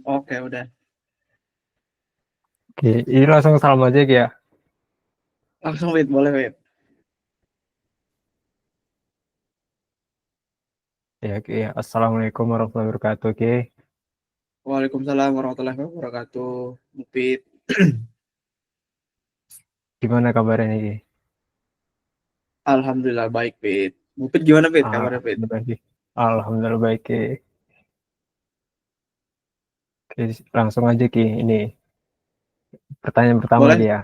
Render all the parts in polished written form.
Oke, udah. Oke, ini langsung salam aja ya. Langsung, Wit. Boleh, Wit. Ya, oke. Assalamualaikum warahmatullahi wabarakatuh. Oke, Waalaikumsalam warahmatullahi wabarakatuh. Mupit. gimana kabarnya nih? Alhamdulillah baik, Wit. Mupit gimana, Wit? Kabarnya, Wit? Alhamdulillah, Ki. Alhamdulillah baik, Ki. Oke, langsung aja Ki. Ini pertanyaan pertama Boleh? Ki ya.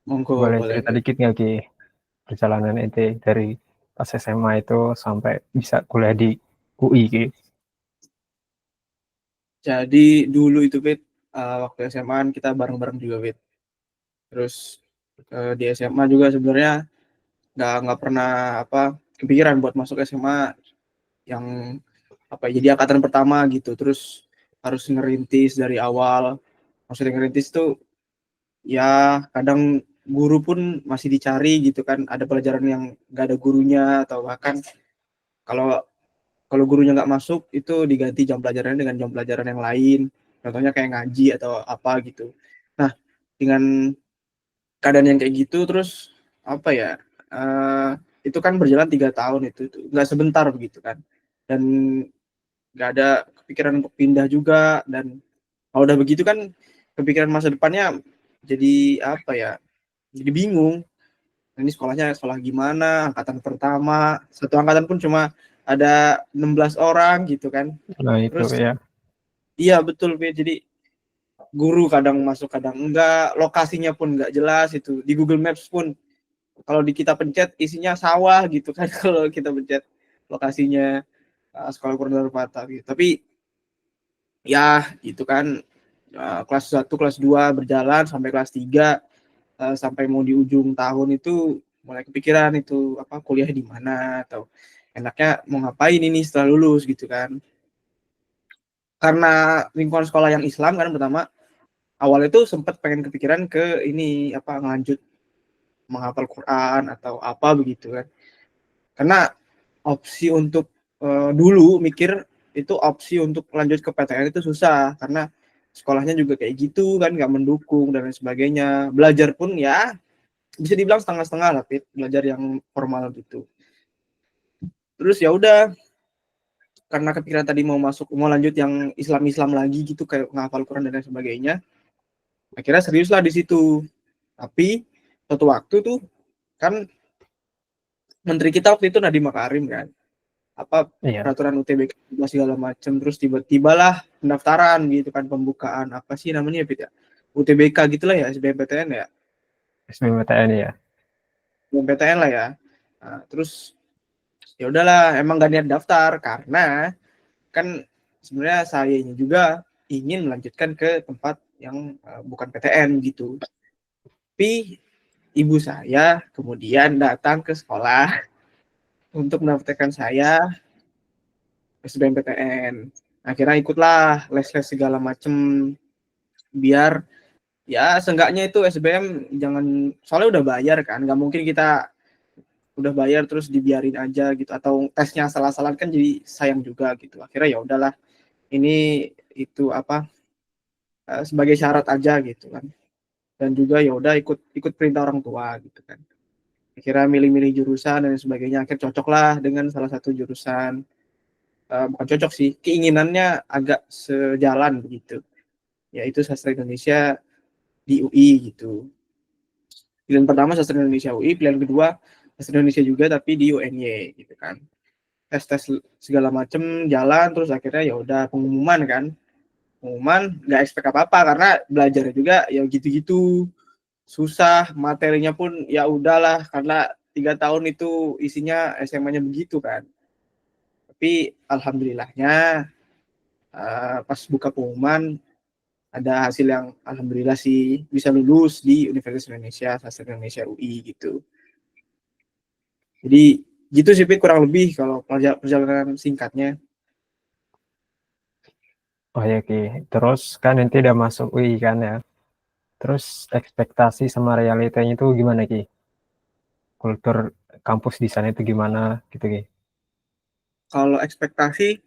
Monggo, Boleh boleh, cerita Wit. dikit nggak Ki perjalanan ente dari pas SMA itu sampai bisa kuliah di UI Ki? Jadi dulu itu, Wit, waktu SMA kita bareng-bareng juga, Wit. Terus di SMA juga sebenarnya nggak pernah apa kepikiran buat masuk SMA yang apa ya, jadi angkatan pertama gitu. Terus harus ngerintis dari awal. Maksudnya ngerintis tuh ya kadang guru pun masih dicari gitu kan, ada pelajaran yang nggak ada gurunya, atau bahkan kalau kalau gurunya nggak masuk itu diganti jam pelajarannya dengan jam pelajaran yang lain, contohnya kayak ngaji atau apa gitu. Nah, dengan keadaan yang kayak gitu, terus apa ya, uh, itu kan berjalan 3 tahun, itu nggak sebentar begitu kan, dan nggak ada kepikiran untuk pindah juga. Dan kalau udah begitu kan kepikiran masa depannya jadi apa ya, jadi bingung. Nah, ini sekolahnya sekolah gimana, angkatan pertama, satu angkatan pun cuma ada 16 orang gitu kan. Nah itu Terus ya. iya betul, jadi guru kadang masuk kadang enggak, lokasinya pun enggak jelas, itu di Google Maps pun kalau di kita pencet isinya sawah gitu kan kalau kita pencet lokasinya sekolah Purna Patah gitu. Tapi ya itu kan, kelas 1 kelas 2 berjalan sampai kelas 3, sampai mau di ujung tahun itu mulai kepikiran itu apa, kuliah di mana atau enaknya mau ngapain ini setelah lulus gitu kan. Karena lingkungan sekolah yang Islam kan pertama, awal itu sempat pengen kepikiran ke ini apa, ngelanjut menghafal Quran atau apa begitu kan. Karena opsi untuk dulu mikir itu opsi untuk lanjut ke PTN itu susah, karena sekolahnya juga kayak gitu kan, nggak mendukung dan lain sebagainya. Belajar pun ya bisa dibilang setengah-setengah lah, Pit, belajar yang formal gitu. Terus ya udah, karena kepikiran tadi mau masuk, mau lanjut yang Islam-Islam lagi gitu, kayak ngafal Quran dan lain sebagainya, akhirnya serius lah di situ. Tapi suatu waktu tuh kan menteri kita waktu itu Nadiem Makarim kan, apa, Iya, peraturan UTBK segala macam, terus tiba-tiba lah pendaftaran gitu kan, pembukaan apa sih namanya ya, Pit, ya, UTBK gitulah ya, SBMPTN ya, SBMPTN ya. SBMPTN lah ya. Nah, terus ya udahlah, emang gak niat daftar karena kan sebenarnya saya ini juga ingin melanjutkan ke tempat yang bukan PTN gitu. Tapi ibu saya kemudian datang ke sekolah untuk mendaftarkan saya SBMPTN. Akhirnya ikutlah les-les segala macem, biar ya seenggaknya itu SBM jangan, soalnya udah bayar kan, nggak mungkin kita udah bayar terus dibiarin aja gitu, atau tesnya salah-salah kan jadi sayang juga gitu. Akhirnya ya udahlah, ini itu apa, sebagai syarat aja gitu kan. Dan juga ya udah ikut ikut perintah orang tua gitu kan. Akhirnya milih-milih jurusan dan sebagainya, akhirnya cocok lah dengan salah satu jurusan. Bukan cocok sih, keinginannya agak sejalan begitu, yaitu sastra Indonesia di UI gitu. Pilihan pertama sastra Indonesia UI, pilihan kedua sastra Indonesia juga tapi di UNY gitu kan. Tes-tes segala macem jalan, terus akhirnya ya udah pengumuman kan. Pengumuman nggak expect apa-apa karena belajarnya juga ya gitu-gitu, susah, materinya pun ya udahlah, karena 3 tahun itu isinya SMA-nya begitu kan. Tapi alhamdulillahnya, pas buka pengumuman ada hasil yang alhamdulillah sih, bisa lulus di Universitas Indonesia, Sastra Indonesia UI gitu. Jadi gitu sih, Pit, kurang lebih kalau perjalanan singkatnya. Oh ya Ki. Terus kan nanti udah masuk UI kan ya. Terus ekspektasi sama realitanya itu gimana Ki? Kultur kampus di sana itu gimana gitu Ki? Kalau ekspektasi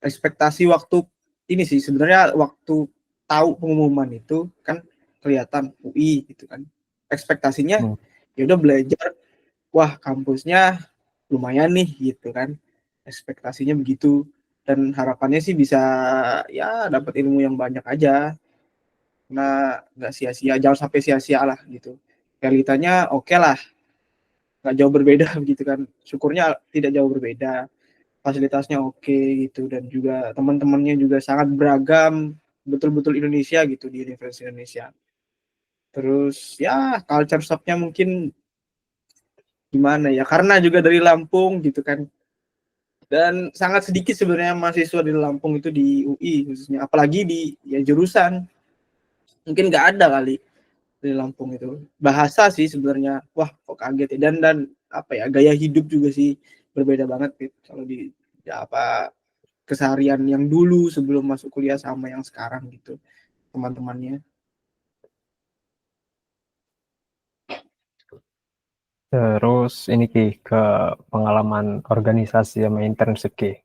ekspektasi waktu ini sih sebenarnya waktu tahu pengumuman itu kan kelihatan UI gitu kan. Ekspektasinya ya udah belajar, wah kampusnya lumayan nih gitu kan. Ekspektasinya begitu dan harapannya sih bisa ya dapat ilmu yang banyak aja. Nah, nggak sia-sia, jangan sampai sia-sia lah gitu. Realitanya oke lah, nggak jauh berbeda gitu kan. Syukurnya tidak jauh berbeda, fasilitasnya oke gitu dan juga teman-temannya juga sangat beragam, betul-betul Indonesia gitu di Universitas Indonesia. Terus ya culture shocknya mungkin gimana ya, karena juga dari Lampung gitu kan. Dan sangat sedikit sebenarnya mahasiswa di Lampung itu di UI khususnya, apalagi di ya jurusan mungkin nggak ada kali di Lampung itu. Bahasa sih sebenarnya, wah kok kaget ya. Dan apa ya, gaya hidup juga sih berbeda banget gitu. Kalau di ya apa keseharian yang dulu sebelum masuk kuliah sama yang sekarang gitu teman-temannya. Terus ini Ki, ke pengalaman organisasi sama internship Ki.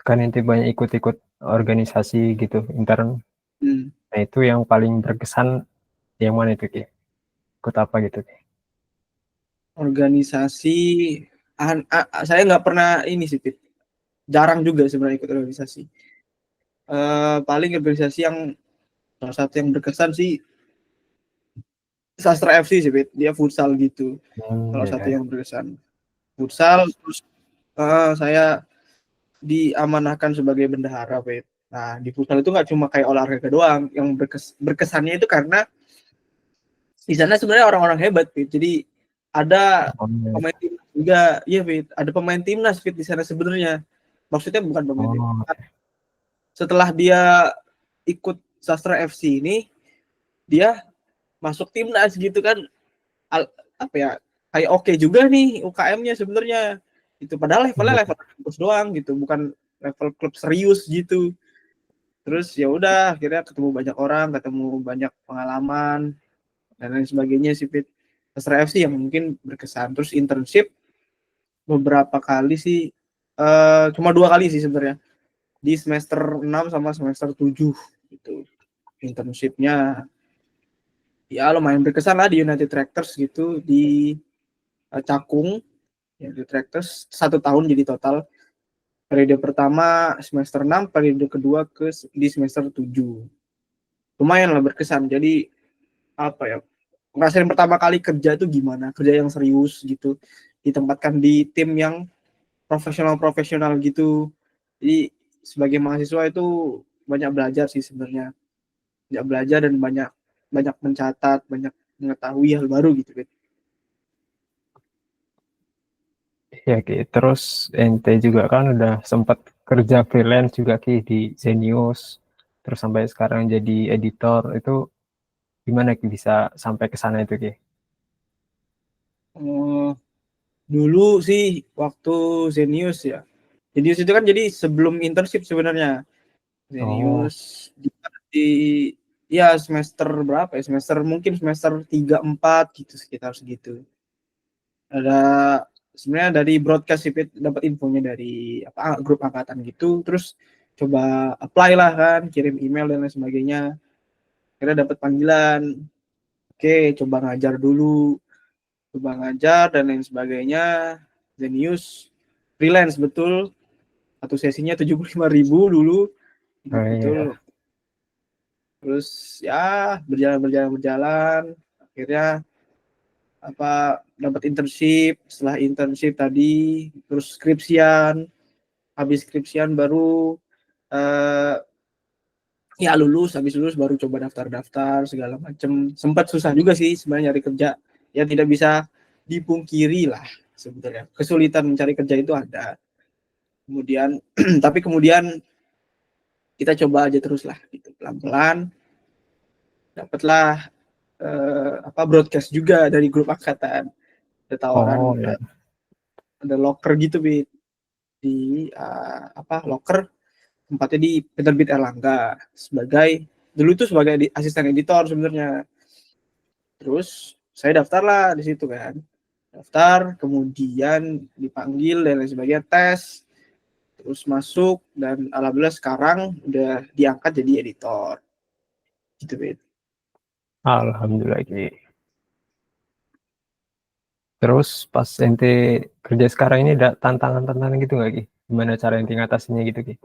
Kan inti banyak ikut-ikut organisasi gitu, intern. Nah itu yang paling berkesan yang mana itu Ki? Ikut apa gitu Ki? Organisasi saya nggak pernah ini sih Pit. Jarang juga sebenarnya ikut organisasi. Paling organisasi yang salah satu yang berkesan sih Sastra FC sih Pit. Dia futsal gitu. Salah satu Ya. yang berkesan. Futsal terus saya diamanahkan sebagai bendahara, Pit. Nah, di futsal itu nggak cuma kayak olahraga doang, yang berkesannya itu karena di sana sebenarnya orang-orang hebat, Pit. Jadi ada pemain timnas juga, iya, Pit. Ada pemain timnas, Pit, di sana sebenarnya. Maksudnya bukan pemain timnas. Setelah dia ikut Sastra FC ini, dia masuk timnas gitu kan. Apa ya? Kayak oke juga nih UKM-nya sebenarnya. Itu padahal levelnya level kampus doang gitu, bukan level klub serius gitu. Terus ya udah akhirnya ketemu banyak orang, ketemu banyak pengalaman dan lain sebagainya sih Fit. Sastra FC yang mungkin berkesan. Terus internship beberapa kali sih, cuma 2 kali sih sebenarnya, di semester 6 sama semester 7 gitu. Internshipnya ya lumayan berkesan lah di United Tractors gitu, di Cakung. United Tractors 1 tahun jadi total. Periode pertama semester 6, periode kedua di semester 7. Lumayan lah berkesan. Jadi apa ya, ngerasain pertama kali kerja itu gimana, kerja yang serius gitu, ditempatkan di tim yang profesional gitu. Jadi sebagai mahasiswa itu banyak belajar sih sebenarnya, banyak belajar dan banyak banyak mencatat, banyak mengetahui hal baru gitu. Ya Ki, terus ente juga kan udah sempat kerja freelance juga Ki di Zenius, terus sampai sekarang jadi editor, itu gimana Ki bisa sampai ke sana itu Ki? Dulu sih waktu Zenius ya, Zenius itu kan jadi sebelum internship sebenarnya. Oh, Zenius di ya semester berapa ya, semester mungkin semester 3 4 gitu, sekitar segitu. Ada sebenarnya dari broadcast sih dapat infonya dari apa grup angkatan gitu, terus coba apply lah kan, kirim email dan lain sebagainya. Akhirnya dapat panggilan, oke coba ngajar dulu, coba ngajar dan lain sebagainya. Zenius freelance betul, satu sesinya 75.000 dulu, oh betul. iya. Terus ya berjalan akhirnya apa dapat internship. Setelah internship tadi terus skripsian, habis skripsian baru ya lulus, habis lulus baru coba daftar segala macam. Sempat susah juga sih sebenarnya nyari kerja, ya tidak bisa dipungkiri lah sebetulnya kesulitan mencari kerja itu ada. Kemudian tapi kemudian kita coba aja terus lah gitu, pelan-pelan dapatlah apa broadcast juga dari grup angkatan. Ada tawaran, Oh ya. ada loker gitu di apa loker tempatnya di Penerbit Erlangga, sebagai dulu itu sebagai asisten editor sebenarnya. Terus saya daftar lah di situ kan, daftar kemudian dipanggil dan lain sebagainya, tes. terus masuk dan alhamdulillah sekarang udah diangkat jadi editor gitu Bet. Alhamdulillah Ki. Terus pas ente kerja sekarang ini ada tantangan-tantangan gitu nggak Ki? Gimana cara ente ngatasinnya gitu Ki?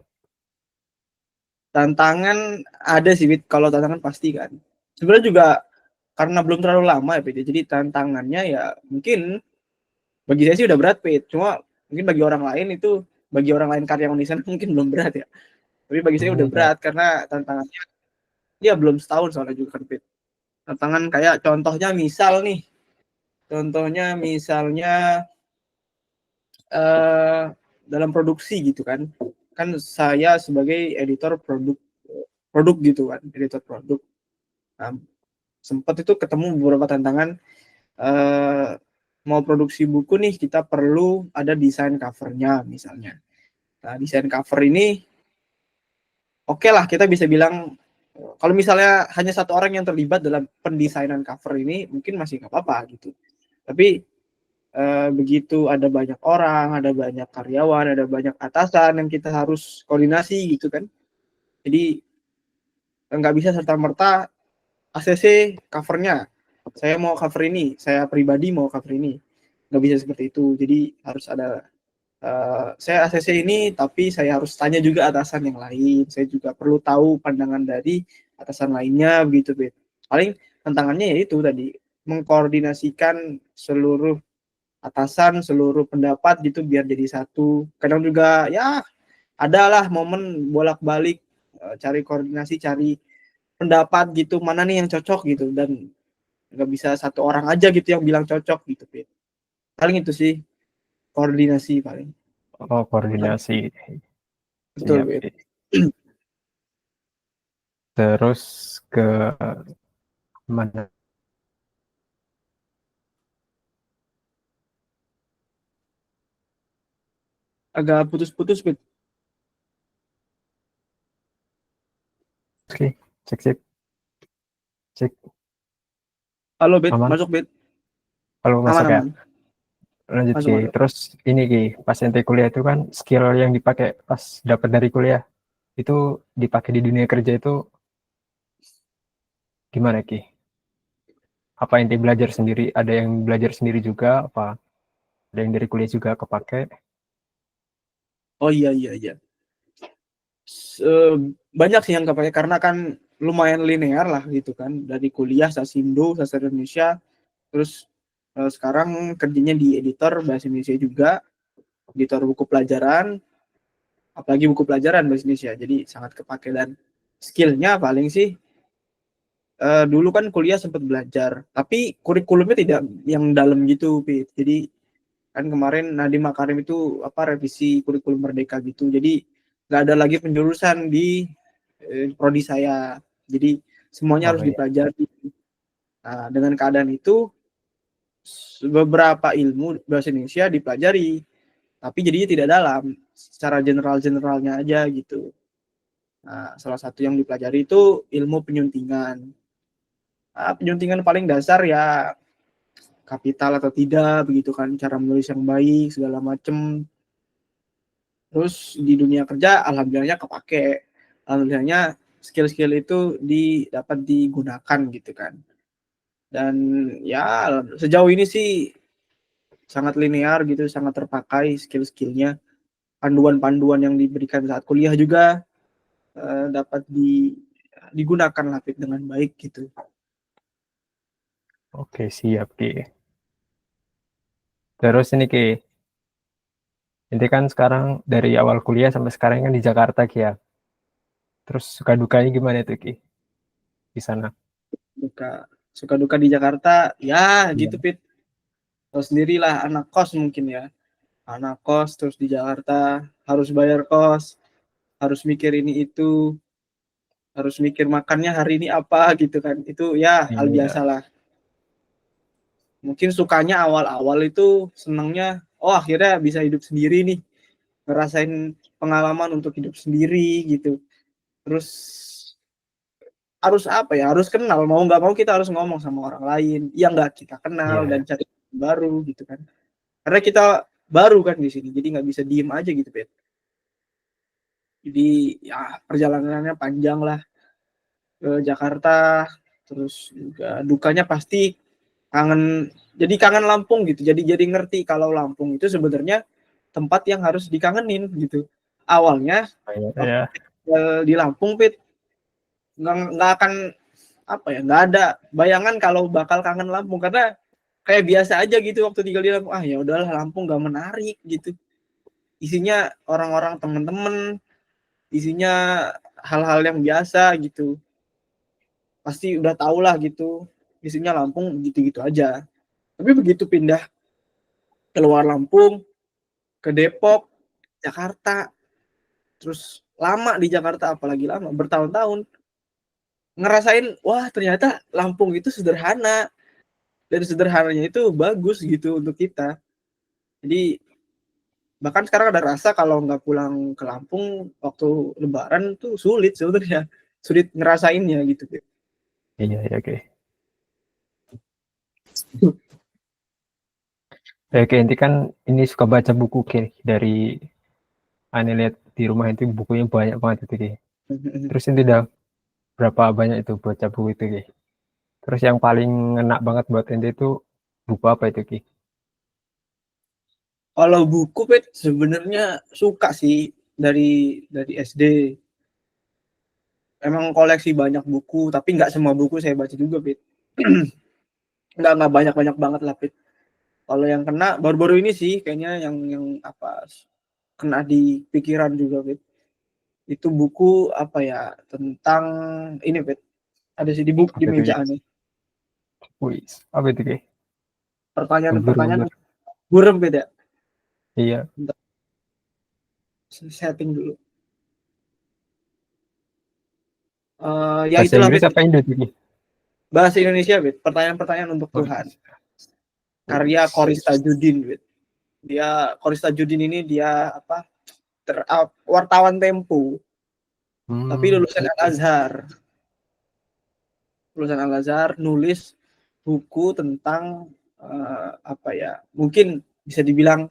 Tantangan ada sih Bet, kalau tantangan pasti kan. Sebenarnya juga karena belum terlalu lama ya Bet, jadi tantangannya ya mungkin bagi saya sih udah berat Bet, cuma mungkin bagi orang lain itu, bagi orang lain karyawan di sana mungkin belum berat ya. Tapi bagi saya udah berat karena tantangannya dia belum setahun soalnya juga kan Bet. Tantangan kayak contohnya misalnya dalam produksi gitu kan saya sebagai editor produk gitu kan, editor produk. Nah, sempat itu ketemu beberapa tantangan, mau produksi buku nih kita perlu ada desain covernya misalnya. Nah, desain cover ini oke lah kita bisa bilang kalau misalnya hanya satu orang yang terlibat dalam pendesainan cover ini mungkin masih nggak apa-apa gitu. Tapi begitu ada banyak orang, ada banyak karyawan, ada banyak atasan yang kita harus koordinasi gitu kan. Jadi nggak bisa serta-merta ACC covernya. Saya mau cover ini, saya pribadi mau cover ini. Nggak bisa seperti itu. Jadi harus ada saya ACC ini, tapi saya harus tanya juga atasan yang lain. Saya juga perlu tahu pandangan dari atasan lainnya begitu, Bet. Paling tantangannya yaitu tadi mengkoordinasikan seluruh atasan, seluruh pendapat gitu biar jadi satu. Kadang juga ya adalah momen bolak-balik cari koordinasi, cari pendapat gitu, mana nih yang cocok gitu, dan nggak bisa satu orang aja gitu yang bilang cocok gitu, Bet. Paling itu sih koordinasi paling. Oh, koordinasi. Betul, Siap. Bet. Terus ke mana? Agak putus-putus, Bet. Oke, cek cek cek. Halo, Bet. Aman. Masuk, Bet. Kalau Aman, masuk ya. aman. Lanjut Masuk, Ki. masuk. Terus ini Ki, pas ente kuliah itu kan skill yang dipakai pas dapat dari kuliah itu dipakai di dunia kerja itu gimana Ki? Apa ente belajar sendiri? Ada yang belajar sendiri juga? Apa ada yang dari kuliah juga kepake? Oh iya, iya, iya. Banyak sih yang kepake karena kan lumayan linear lah gitu kan, dari kuliah Sasindo, Sastra Indonesia, terus sekarang kerjanya di editor bahasa Indonesia juga, editor buku pelajaran, apalagi buku pelajaran bahasa Indonesia, jadi sangat kepake. Dan skillnya paling sih dulu kan kuliah sempat belajar, tapi kurikulumnya tidak yang dalam gitu, Pit. Jadi kan kemarin Nadiem Makarim itu revisi kurikulum Merdeka gitu, jadi nggak ada lagi penjurusan di prodi saya, jadi semuanya Oh harus iya. dipelajari. Nah, dengan keadaan itu beberapa ilmu bahasa Indonesia dipelajari, tapi jadinya tidak dalam, secara generalnya aja gitu. Nah, salah satu yang dipelajari itu ilmu penyuntingan. Nah, penyuntingan paling dasar ya kapital atau tidak begitu kan, cara menulis yang baik segala macem. Terus di dunia kerja alhamdulillahnya kepake, alhamdulillahnya skill-skill itu dapat digunakan gitu kan. Dan ya sejauh ini sih sangat linear gitu, sangat terpakai skill-skillnya. Panduan-panduan yang diberikan saat kuliah juga dapat digunakan lah dengan baik gitu. Oke, siap Ki. Terus ini Ki, inti kan sekarang dari awal kuliah sampai sekarang kan di Jakarta Ki ya. Terus suka dukanya gimana itu Ki di sana? Suka duka di Jakarta ya Iya. gitu, Pit. Tahu sendirilah, anak kos mungkin ya, anak kos terus di Jakarta harus bayar kos, harus mikir ini itu, harus mikir makannya hari ini apa gitu kan, itu ya hal biasa Iya. lah. Mungkin sukanya awal-awal itu senangnya akhirnya bisa hidup sendiri nih, ngerasain pengalaman untuk hidup sendiri gitu. Terus harus harus kenal, mau nggak mau kita harus ngomong sama orang lain yang nggak kita kenal dan Iya. cari baru gitu kan, karena kita baru kan di sini, jadi nggak bisa diem aja gitu, Bet. Jadi ya perjalanannya panjang lah ke Jakarta, terus juga dukanya pasti kangen, jadi kangen Lampung gitu. Jadi ngerti kalau Lampung itu sebenarnya tempat yang harus dikangenin gitu. Awalnya Ya. di Lampung, Pit, nggak akan apa ya, nggak ada bayangan kalau bakal kangen Lampung karena kayak biasa aja gitu waktu tinggal di Lampung. Ya udahlah, Lampung nggak menarik gitu. Isinya orang-orang temen-temen, isinya hal-hal yang biasa gitu. Pasti udah tau lah gitu. Isinya Lampung gitu-gitu aja. Tapi begitu pindah keluar Lampung ke Depok, Jakarta, terus lama di Jakarta, apalagi lama bertahun-tahun, ngerasain wah ternyata Lampung itu sederhana, dan sederhananya itu bagus gitu untuk kita. Jadi bahkan sekarang ada rasa kalau nggak pulang ke Lampung waktu Lebaran tuh sulit sebenarnya, sulit ngerasainnya gitu. Iya, ya, oke. Oke, inti kan ini suka baca buku ke dari aneh lihat di rumah itu bukunya banyak banget itu ke. Terus ini udah berapa banyak itu baca buku itu ke. Terus yang paling ngena banget buat ente itu buku apa itu ki? Kalau buku, Pet, sebenarnya suka sih dari SD. Emang koleksi banyak buku, tapi nggak semua buku saya baca juga, Pit. nggak banyak banget lah, Pit. Kalau yang kena baru-baru ini sih kayaknya yang apa kena di pikiran juga, Pit. Itu buku apa ya, tentang ini, Pit. Ada sih di buku di Apa itu ki? meja nih. Wih, apa itu ki? Pertanyaan-pertanyaan Gugur. burem, beda. Iya. Bentar, setting dulu. Ya Bahasa itulah, Inggris Pit. apa Indo itu ki? Bahasa Indonesia, Pit. Pertanyaan-pertanyaan untuk Tuhan. Wih. Karya Khoris Tajuddin, Pit. Khoris Tajuddin ini dia apa? Wartawan Tempo, tapi lulusan Al-Azhar. Lulusan Al-Azhar, nulis buku tentang apa ya? Mungkin bisa dibilang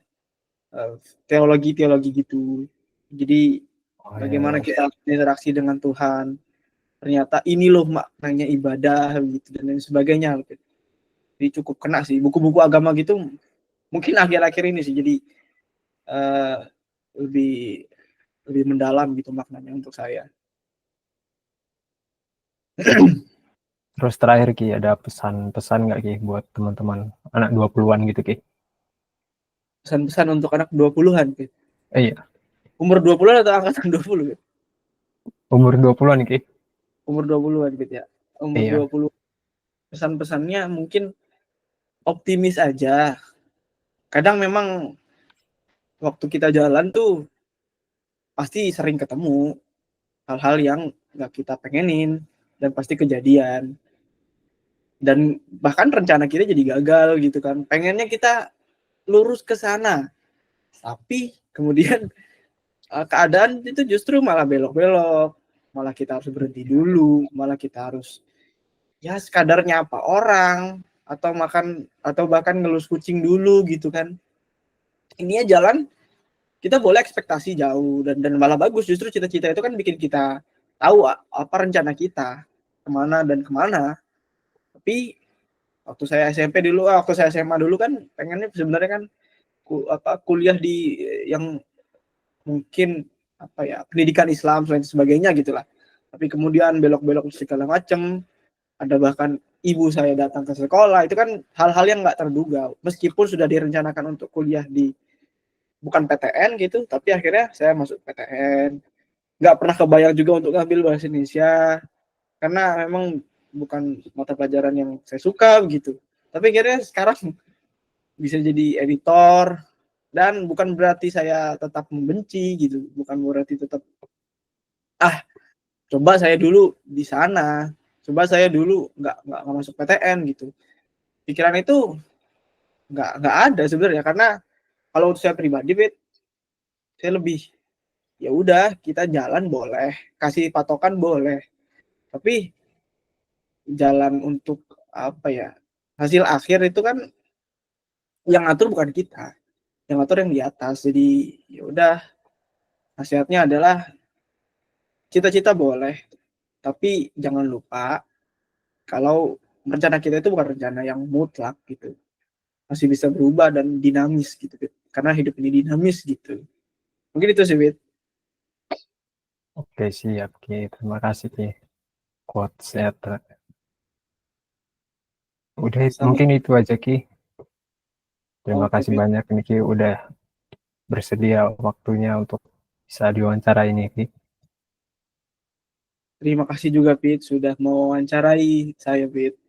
teologi gitu. Jadi Oh, ya, bagaimana ya. kita interaksi dengan Tuhan. Ternyata ini loh maknanya ibadah gitu dan lain sebagainya. Jadi cukup kena sih buku-buku agama gitu. Mungkin akhir-akhir ini sih jadi uh, lebih lebih mendalam gitu maknanya untuk saya. Terus terakhir ki ada pesan-pesan nggak ki buat teman-teman anak 20-an gitu ki? Pesan-pesan untuk anak 20-an, Pit. Iya, Umur 20-an atau angkatan 20, Pit? umur 20-an ki. Umur 20-an, Pit, ya. Umur Iya. 20. Pesan-pesannya mungkin optimis aja. Kadang memang waktu kita jalan tuh pasti sering ketemu hal-hal yang nggak kita pengenin dan pasti kejadian. Dan bahkan rencana kita jadi gagal gitu kan. Pengennya kita lurus ke sana, tapi kemudian keadaan itu justru malah belok-belok, malah kita harus berhenti dulu, malah kita harus ya sekadarnya apa orang, atau makan atau bahkan ngelus kucing dulu gitu kan. Ini ya jalan kita boleh ekspektasi jauh dan malah bagus, justru cita-cita itu kan bikin kita tahu apa rencana kita kemana dan kemana. Tapi waktu saya SMP dulu, waktu saya SMA dulu kan pengennya sebenarnya kan kuliah di yang mungkin apa ya, pendidikan Islam selain sebagainya gitulah. Tapi kemudian belok-belok segala macam, ada bahkan ibu saya datang ke sekolah, itu kan hal-hal yang nggak terduga. Meskipun sudah direncanakan untuk kuliah di bukan PTN gitu, tapi akhirnya saya masuk PTN. Nggak pernah kebayang juga untuk ngambil bahasa Indonesia karena memang bukan mata pelajaran yang saya suka begitu. Tapi akhirnya sekarang bisa jadi editor, dan bukan berarti saya tetap membenci gitu, bukan berarti tetap coba saya dulu di sana, coba saya dulu nggak masuk PTN gitu. Pikiran itu nggak ada sebenarnya, karena kalau untuk saya pribadi, Bet, saya lebih ya udah kita jalan boleh, kasih patokan boleh, tapi jalan untuk apa ya, hasil akhir itu kan yang ngatur bukan kita, yang ngatur yang di atas. Jadi ya udah, nasihatnya adalah cita-cita boleh, tapi jangan lupa kalau rencana kita itu bukan rencana yang mutlak gitu, masih bisa berubah dan dinamis gitu, karena hidup ini dinamis gitu. Mungkin itu sih, Wit. Oke, siap Ki. Terima kasih Ki. Quotes ya. Udah Sama. mungkin itu aja Ki. Terima Oke, kasih Wit. banyak nih Ki udah bersedia waktunya untuk bisa diwawancara ini Ki. Terima kasih juga, Pit, sudah mau wawancarai saya, Pit.